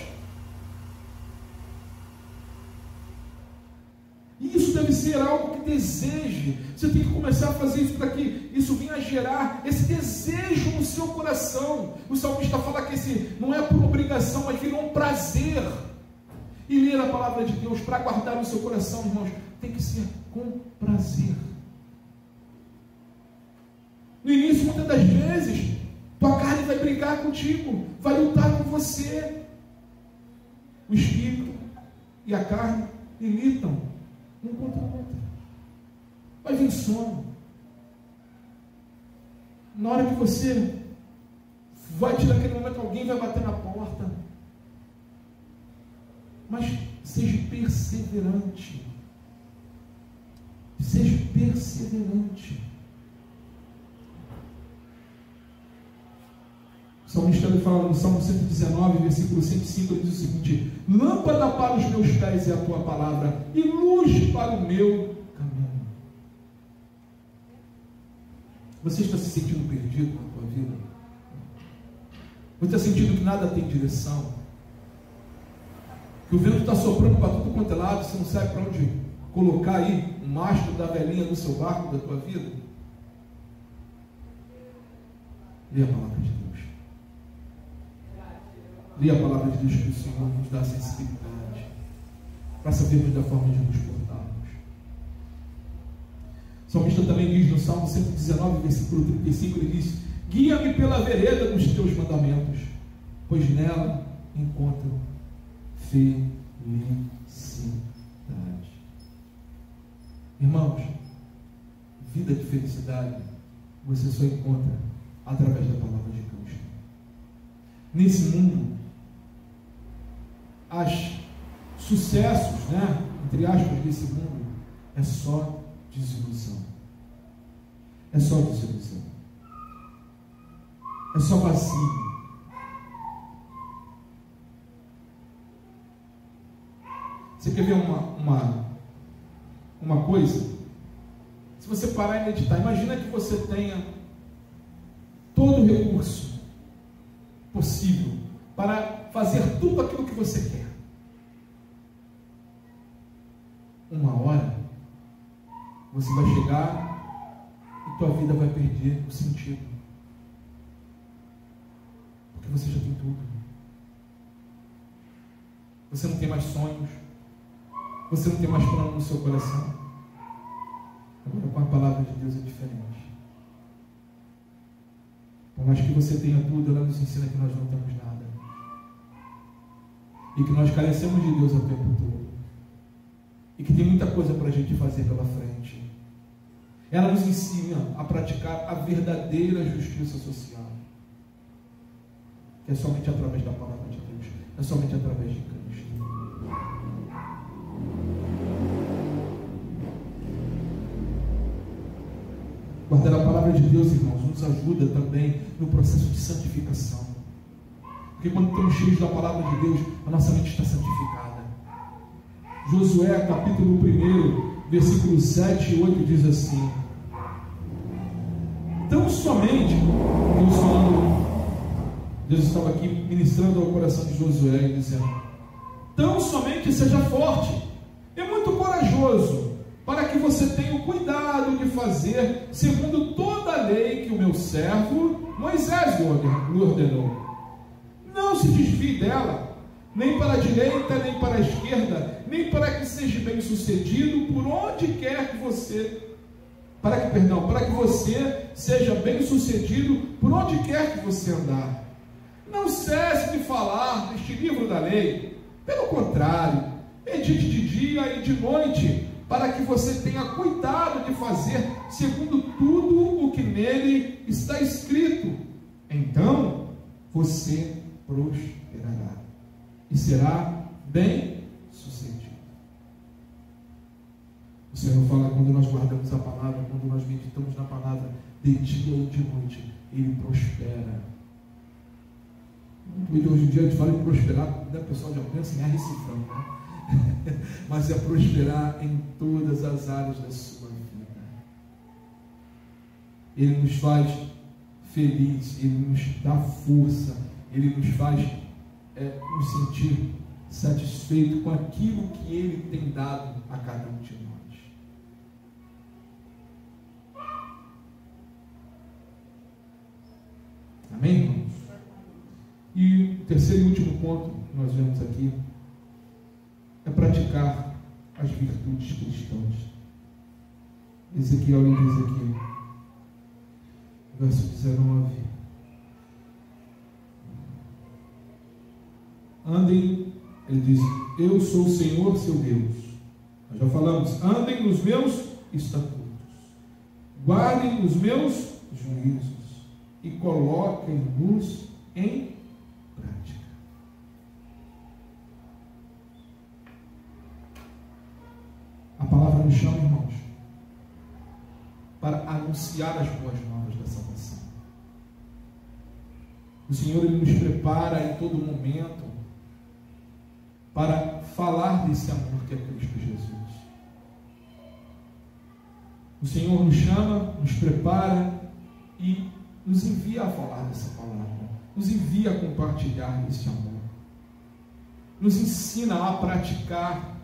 E isso deve ser algo que deseje. Você tem que começar a fazer isso para que isso venha a gerar esse desejo no seu coração. O salmista fala que esse não é por obrigação, mas virou um prazer. E ler a palavra de Deus para guardar no seu coração, irmãos, tem que ser com prazer. No início, muitas das vezes, tua carne vai brigar contigo, vai lutar com você. O espírito e a carne militam um contra o outro. Vai vir sono. Na hora que você vai tirar aquele momento, alguém vai bater na porta. Mas seja perseverante. Seja perseverante. O salmista fala no Salmo 119, versículo 105, ele diz o seguinte: lâmpada para os meus pés é a tua palavra, e luz para o meu caminho. Você está se sentindo perdido na tua vida? Você está sentindo que nada tem direção? Que o vento está soprando para tudo quanto é lado, você não sabe para onde colocar aí o mastro da velhinha do seu barco, da tua vida? Lê a palavra de Deus. Lê a palavra de Deus, que o Senhor nos dá sensibilidade para sabermos da forma de nos portarmos. O salmista também diz no Salmo 119, versículo 35, ele diz: guia-me pela vereda dos teus mandamentos, pois nela encontro felicidade. Irmãos, vida de felicidade você só encontra através da palavra de Cristo. Nesse mundo, os sucessos, entre aspas, desse mundo é só desilusão. É só desilusão. É só vazio. Você quer ver uma coisa? Se você parar e meditar, imagina que você tenha todo o recurso possível para fazer tudo aquilo que você quer. Uma hora você vai chegar e tua vida vai perder o sentido, porque você já tem tudo. Você não tem mais sonhos, você não tem mais plano no seu coração. Agora, com a palavra de Deus é diferente. Por mais que você tenha tudo, ela nos ensina que nós não temos nada, e que nós carecemos de Deus o tempo todo, e que tem muita coisa para a gente fazer pela frente. Ela nos ensina a praticar a verdadeira justiça social, que é somente através da palavra de Deus, é somente através de Cristo. Guardar a palavra de Deus, irmãos, nos ajuda também no processo de santificação. Porque quando estamos cheios da palavra de Deus, a nossa mente está santificada. Josué, capítulo 1, versículos 7 e 8, diz assim: tão somente, Deus estava aqui ministrando ao coração de Josué, dizendo: tão somente seja forte e muito corajoso, para que você tenha o cuidado de fazer segundo toda a lei que o meu servo Moisés lhe ordenou. Não se desvie dela, nem para a direita, nem para a esquerda, nem para que seja bem sucedido por onde quer que você, para que você seja bem sucedido por onde quer que você andar. Não cesse de falar neste livro da lei, Pelo contrário, medite de dia e de noite, para que você tenha cuidado de fazer segundo tudo o que nele está escrito. Então você prosperará e será bem sucedido. O Senhor fala, quando nós guardamos a palavra, quando nós meditamos na palavra de dia ou de noite, Ele prospera. Hoje em dia a gente fala em prosperar, né? O pessoal já pensa em R-cifrão, né? Mas é prosperar em todas as áreas da sua vida. Ele nos faz felizes, Ele nos dá força, Ele nos faz nos sentir satisfeitos com aquilo que Ele tem dado a cada um de nós. Amém, irmãos? E o terceiro e último ponto que nós vemos aqui é praticar as virtudes cristãs. Ezequiel lhe diz aqui, verso 19: andem, ele diz, eu sou o Senhor seu Deus. Nós já falamos, andem nos meus estatutos, guardem os meus juízos e coloquem-nos em prática. A palavra nos chama, irmãos, para anunciar as boas novas da salvação. O Senhor, Ele nos prepara em todo momento para falar desse amor que é Cristo Jesus. O Senhor nos chama, nos prepara e nos envia a falar dessa palavra, nos envia a compartilhar desse amor, nos ensina a praticar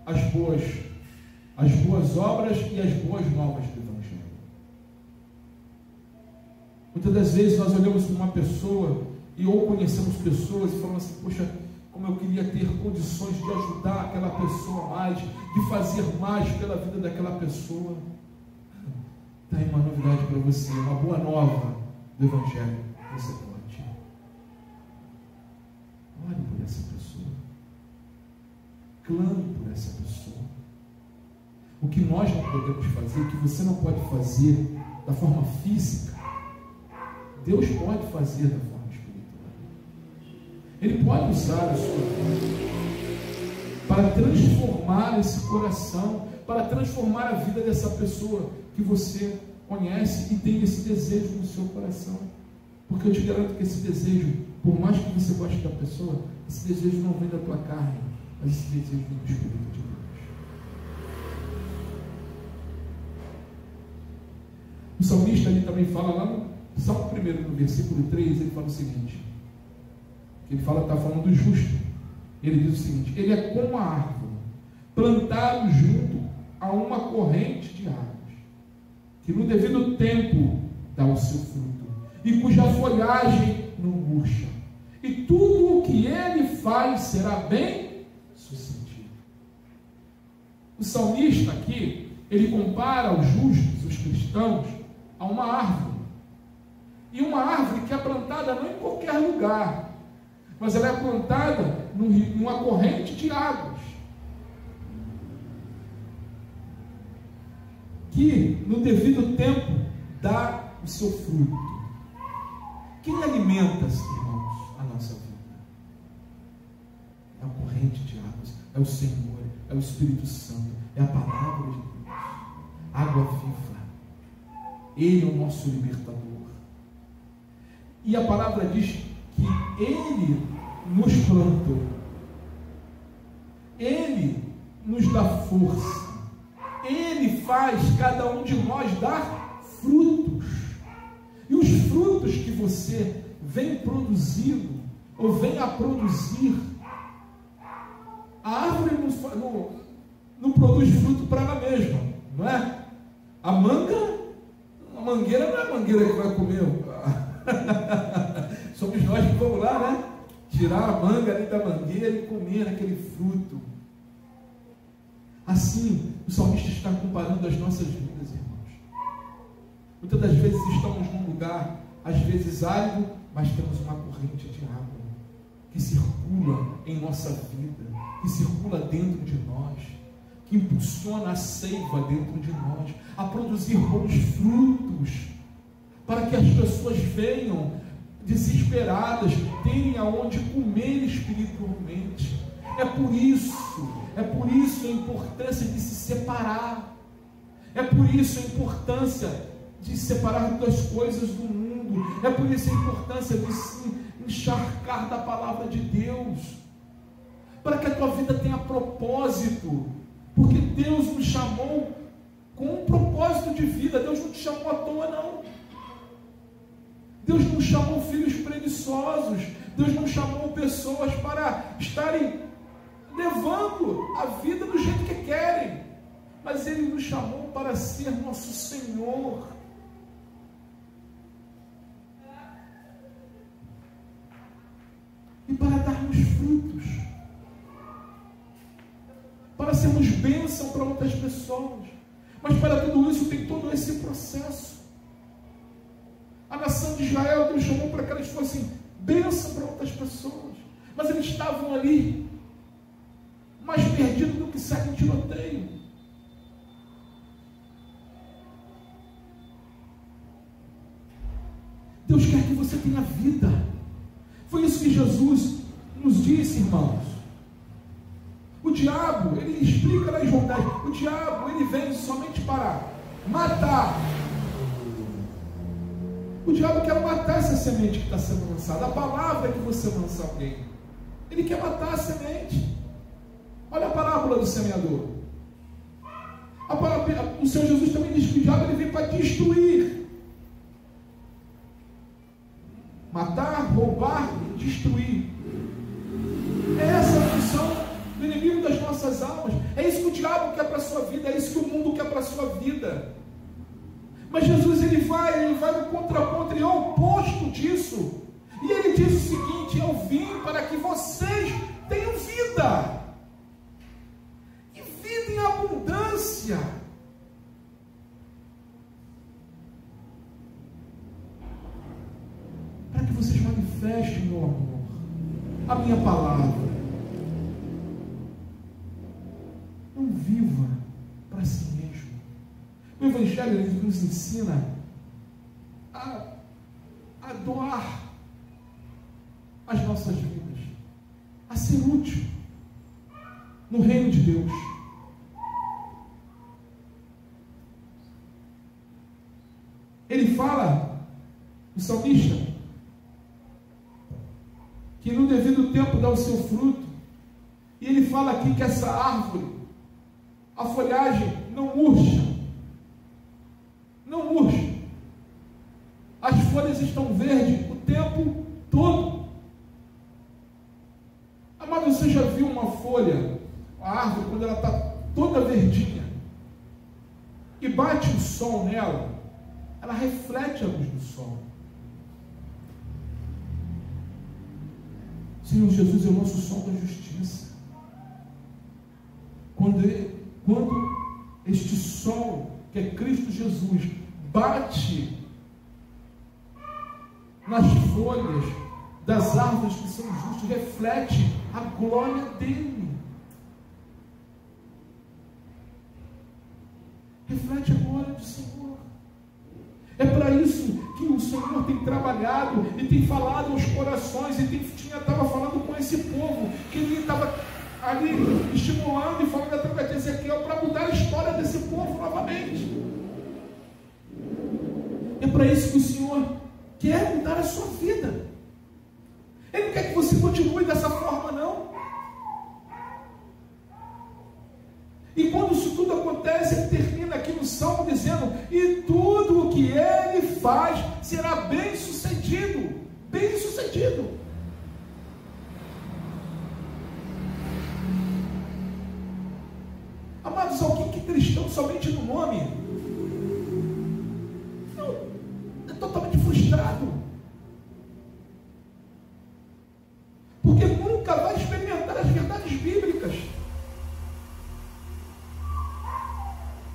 as boas obras e as boas novas do Evangelho. Muitas das vezes nós olhamos para uma pessoa ou conhecemos pessoas e falamos assim, poxa, como eu queria ter condições de ajudar aquela pessoa mais, de fazer mais pela vida daquela pessoa. Está aí uma novidade para você, uma boa nova do Evangelho. Você pode. Ore por essa pessoa. Clame por essa pessoa. O que nós não podemos fazer, o que você não pode fazer da forma física, Deus pode fazer da forma espiritual. Ele pode usar a sua vida para transformar esse coração, para transformar a vida dessa pessoa que você conhece e tem esse desejo no seu coração. Porque eu te garanto que esse desejo, por mais que você goste da pessoa, esse desejo não vem da tua carne, mas esse desejo vem do Espírito de Deus. O salmista ali também fala lá no Salmo 1, no versículo 3, ele fala o seguinte, que ele está falando do justo. Ele diz o seguinte, ele é como a árvore plantado junto a uma corrente de águas, que no devido tempo dá o seu fruto, e cuja folhagem não murcha, e tudo o que ele faz será bem sucedido. O salmista aqui, ele compara os justos, os cristãos, a uma árvore, e uma árvore que é plantada não em qualquer lugar, mas ela é plantada numa corrente de águas, que no devido tempo dá o seu fruto. Quem alimenta, irmãos, a nossa vida? É a corrente de águas, é o Senhor, é o Espírito Santo, é a palavra de Deus, água viva. Ele é o nosso libertador. E a palavra diz que Ele nos plantou, Ele nos dá força, Ele faz cada um de nós dar frutos. E os frutos que você vem produzindo, ou vem a produzir, a árvore não produz fruto para ela mesma, não é? A mangueira não é a mangueira que vai comer. Somos nós que vamos lá, né? Tirar a manga ali da mangueira e comer aquele fruto. Assim, o salmista está comparando as nossas vidas, irmãos. Muitas das vezes estamos num lugar, às vezes árido, mas temos uma corrente de água que circula em nossa vida, que circula dentro de nós, que impulsiona a seiva dentro de nós, a produzir bons frutos, para que as pessoas venham desesperadas, terem aonde comer espiritualmente. É por isso a importância de se separar, é por isso a importância de separar das coisas do mundo, é por isso a importância de se encharcar da palavra de Deus, para que a tua vida tenha propósito, porque Deus nos chamou com um propósito de vida. Deus não te chamou à toa, não. Deus não chamou filhos preguiçosos, Deus não chamou pessoas para estarem levando a vida do jeito que querem, mas Ele nos chamou para ser nosso Senhor. E para darmos frutos, para sermos bênção para outras pessoas. Mas para tudo isso tem todo esse processo. A nação de Israel, Deus chamou para que eles fossem bênção para outras pessoas, mas eles estavam ali mais perdidos do que sai em tiroteio. Deus quer que você tenha vida. Foi isso que Jesus nos disse, irmãos. O diabo, ele explica lá em João 10, o diabo, ele vem somente para matar. O diabo quer matar essa semente que está sendo lançada. A palavra que você lança a alguém, ele quer matar a semente. Olha a parábola do semeador. O Senhor Jesus também diz que o diabo ele vem para destruir, matar, roubar e destruir. É essa a função do inimigo das nossas almas. É isso que o diabo quer para a sua vida, é isso que o mundo quer para a sua vida. Mas Jesus ele vai no contraponto, ele é o oposto disso. E ele diz o seguinte: eu vim para que vocês tenham vida, e vida em abundância. Para que vocês manifestem meu amor, a minha palavra. Não viva para si mesmo. O Evangelho ele nos ensina a doar as nossas vidas, a ser útil no reino de Deus. Ele fala, o salmista, que no devido tempo dá o seu fruto, e ele fala aqui que essa árvore, a folhagem não murcha, não murcha, as folhas estão verdes o tempo todo. Amado, você já viu uma folha, a árvore, quando ela está toda verdinha, e bate o sol nela, ela reflete a luz do sol. Senhor Jesus é o nosso sol da justiça. Quando este sol, que é Cristo Jesus, bate nas folhas das árvores que são justas, reflete a glória dele. Reflete a glória do Senhor. É para isso que o Senhor tem trabalhado e tem falado aos corações, e estava falando com esse povo, que ele estava ali estimulando e falando através de Ezequiel para mudar a história desse povo novamente. É para isso que o Senhor quer mudar a sua vida. Ele não quer que você continue dessa forma, não. E quando isso tudo acontece, ele termina aqui no Salmo dizendo: e tudo o que ele faz será bem sucedido. Bem sucedido. Amados, alguém que é cristão somente no nome, não, é totalmente frustrado, porque nunca vai experimentar as verdades bíblicas.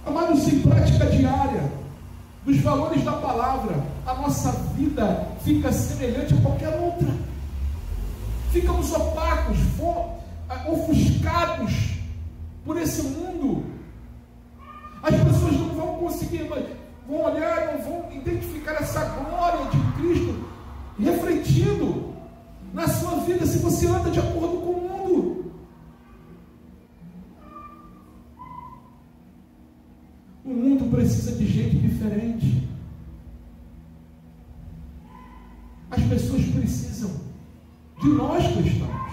Amados, em prática diária dos valores da palavra, a nossa vida fica semelhante a qualquer outra. ficamos opacos, ofuscados por esse mundo. As pessoas não vão conseguir, vão olhar, não vão identificar essa glória de Cristo refletindo na sua vida, se você anda de acordo com o mundo. O mundo precisa de gente diferente. As pessoas precisam de nós cristãos,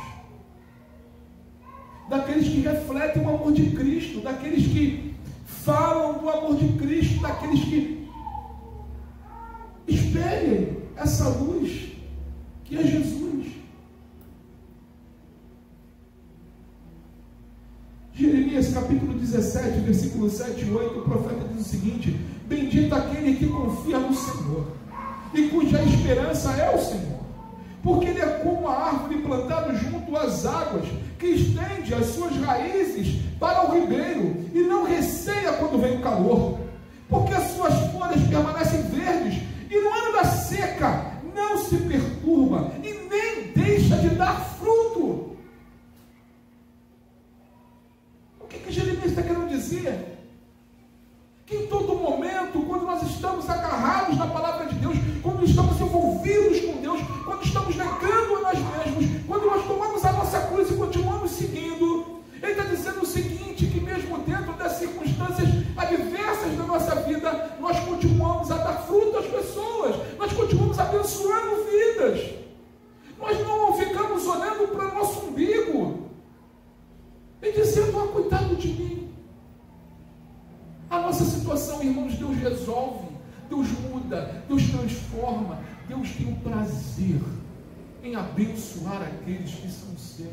daqueles que refletem o amor de Cristo, daqueles que falam do amor de Cristo, daqueles que espelhem essa luz que é Jesus. Jeremias capítulo 17, versículo 7 e 8, o profeta diz o seguinte: bendito aquele que confia no Senhor e cuja esperança é o Senhor, porque ele é como a árvore plantada junto às águas, que estende as suas raízes para o ribeiro e não receia quando vem o calor, porque as suas folhas permanecem verdes e no ano da seca não se perturba e nem deixa de dar fruto. O que Jeremias está querendo dizer? Que em todo momento, quando nós estamos agarrados na palavra de Deus, quando estamos envolvidos com Deus, quando estamos negando a nós mesmos, quando nós tomamos a nossa cruz e continuamos seguindo, ele está dizendo o seguinte, que mesmo dentro das circunstâncias adversas da nossa vida, nós continuamos a dar fruto às pessoas, nós continuamos abençoando vidas, nós não ficamos olhando para o nosso umbigo e dizendo: coitado de mim. A nossa situação, irmãos, Deus resolve, Deus muda, Deus transforma, Deus tem o prazer em abençoar aqueles que são seus.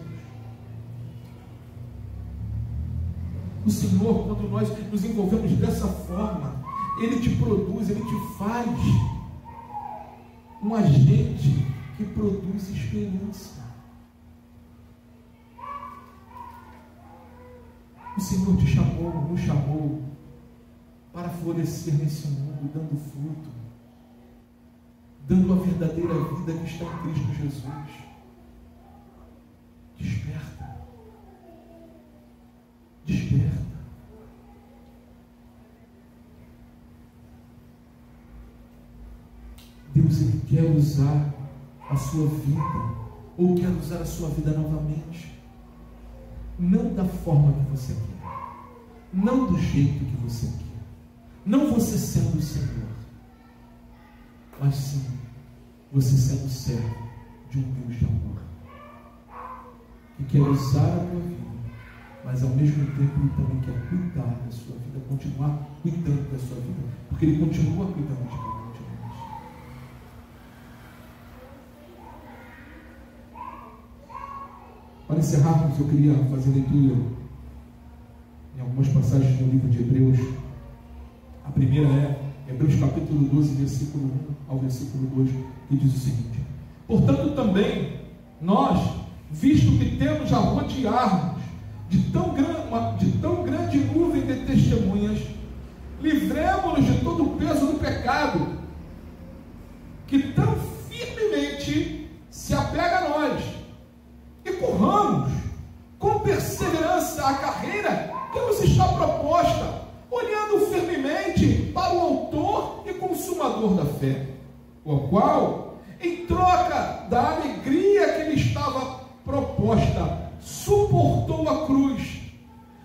O Senhor, quando nós nos envolvemos dessa forma, Ele te produz, Ele te faz um agente que produz esperança. O Senhor te chamou, nos chamou para florescer nesse mundo, dando fruto, dando a verdadeira vida que está em Cristo Jesus. Desperta, desperta. Deus, Ele quer usar a sua vida, ou quer usar a sua vida novamente, não da forma que você quer, não do jeito que você quer, não você sendo o Senhor, mas sim você sendo servo de um Deus de amor, que quer usar a tua vida, mas ao mesmo tempo Ele também quer cuidar da sua vida, continuar cuidando da sua vida, porque Ele continua cuidando de cada um de nós. Para encerrarmos, eu queria fazer leitura em algumas passagens do livro de Hebreus. A primeira é Hebreus capítulo 12, versículo 1 ao versículo 2, que diz o seguinte: portanto também nós, visto que temos a rodear-nos de tão grande nuvem de testemunhas, livremo-nos de todo o peso do pecado, que tão firmemente se apega a nós, e corramos com perseverança a carreira que nos está proposta, olhando firmemente para o autor e consumador da fé, o qual, em troca da alegria que lhe estava proposta, suportou a cruz,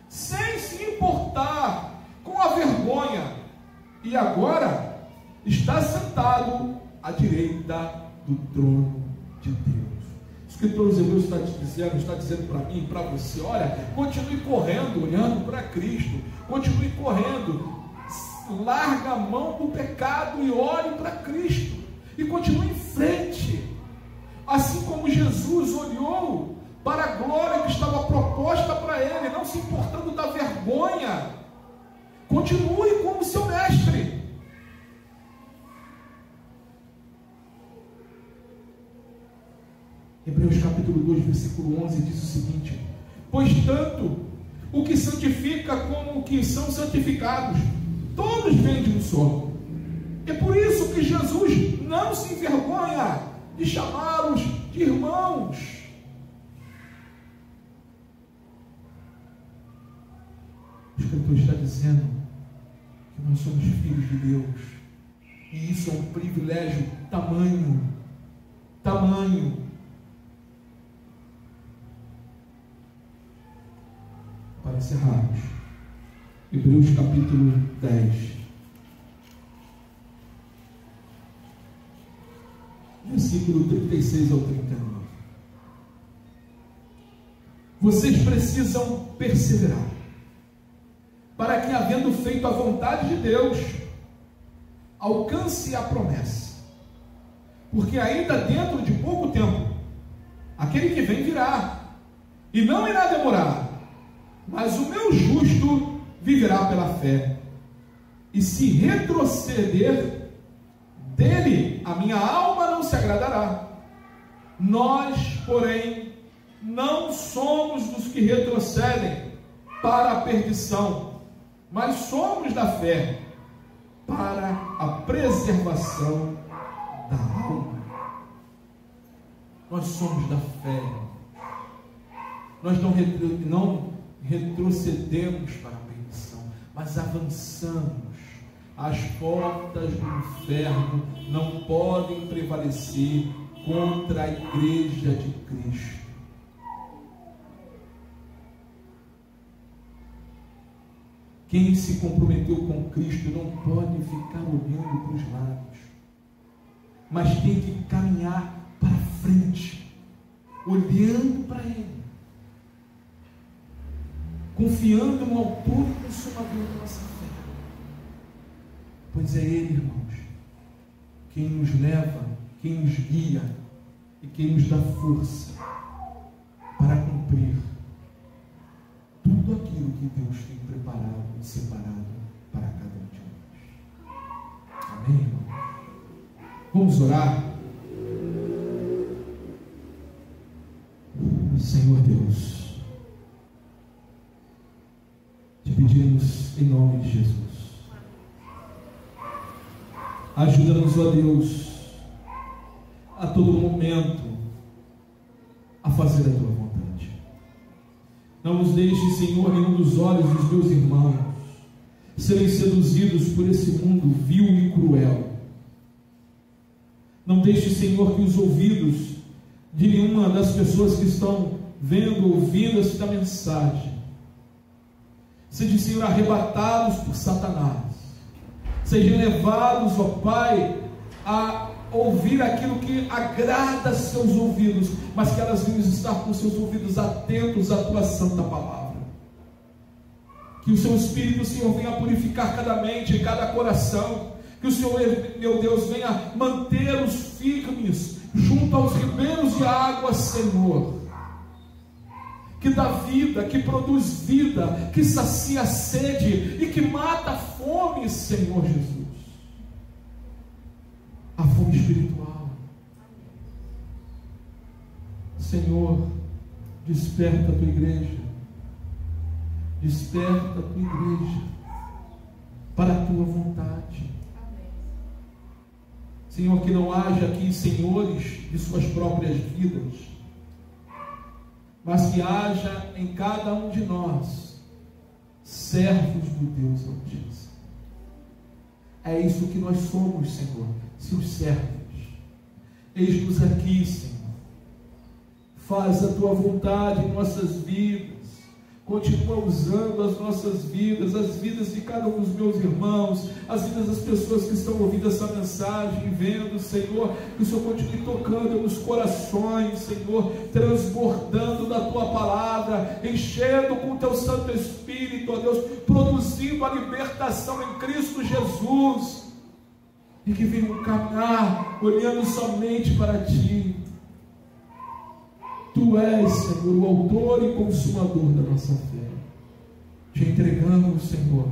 sem se importar com a vergonha, e agora está sentado à direita do trono de Deus. O escritor dos Hebreus está dizendo para mim e para você: olha, continue correndo, olhando para Cristo, continue correndo, larga a mão do pecado e olhe para Cristo, e continue em frente, assim como Jesus olhou para a glória que estava proposta para Ele, não se importando da vergonha. Continue como seu mestre. Hebreus capítulo 2, versículo 11 diz o seguinte: pois tanto o que santifica como o que são santificados, todos vêm de um só. É por isso que Jesus não se envergonha de chamá-los de irmãos. escritor está dizendo que nós somos filhos de Deus, e isso é um privilégio tamanho. Para encerrarmos, Hebreus capítulo 10, versículo 36 ao 39. Vocês precisam perseverar, para que, havendo feito a vontade de Deus, alcance a promessa. Porque ainda dentro de pouco tempo, aquele que vem virá, e não irá demorar, mas o meu justo viverá pela fé. E se retroceder dele, a minha alma não se agradará. Nós, porém, não somos dos que retrocedem para a perdição, mas somos da fé para a preservação da alma. Nós somos da fé. Nós não retrocedemos para a perdição, mas avançamos. As portas do inferno não podem prevalecer contra a igreja de Cristo. Quem se comprometeu com Cristo não pode ficar olhando para os lados, mas tem que caminhar para frente, olhando para Ele, confiando no autor e consumador da nossa fé. Pois é Ele, irmãos, quem nos leva, quem nos guia e quem nos dá força para cumprir tudo aquilo que Deus tem preparado e separado para cada um de nós. Amém, irmão? Vamos orar. Senhor Deus, te pedimos em nome de Jesus, ajuda-nos, ó Deus, a todo momento a fazer a tua vontade. Não nos deixe, Senhor, nenhum dos olhos dos meus irmãos serem seduzidos por esse mundo vil e cruel. Não deixe, Senhor, que os ouvidos de nenhuma das pessoas que estão vendo, ouvindo esta mensagem, sejam, Senhor, arrebatados por Satanás, sejam levados, ó Pai, a ouvir aquilo que agrada seus ouvidos, mas que elas venham estar com seus ouvidos atentos à tua santa palavra. Que o seu Espírito, Senhor, venha purificar cada mente e cada coração. Que o Senhor, meu Deus, venha manter-os firmes junto aos ribeiros de água, Senhor, que dá vida, que produz vida, que sacia a sede e que mata a fome, Senhor Jesus, a fome espiritual. Senhor, desperta a tua igreja, desperta a tua igreja para a tua vontade. Senhor, que não haja aqui senhores de suas próprias vidas, mas que haja em cada um de nós servos do Deus Altíssimo. É isso que nós somos, Senhor, seus servos. Eis-nos aqui, Senhor. Faz a tua vontade em nossas vidas. Continua usando as nossas vidas, as vidas de cada um dos meus irmãos, as vidas das pessoas que estão ouvindo essa mensagem e vendo, Senhor, que o Senhor continue tocando nos corações, Senhor, transbordando da tua palavra, enchendo com o teu Santo Espírito, ó Deus, produzindo a libertação em Cristo Jesus, e que venham caminhar olhando somente para ti. Tu és, Senhor, o autor e consumador da nossa fé. Te entregamos, Senhor,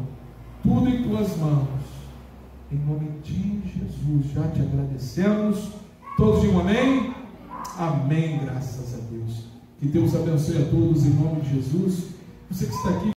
tudo em tuas mãos. Em nome de Jesus, já te agradecemos. Todos digam amém? Amém, graças a Deus. Que Deus abençoe a todos em nome de Jesus. Você que está aqui,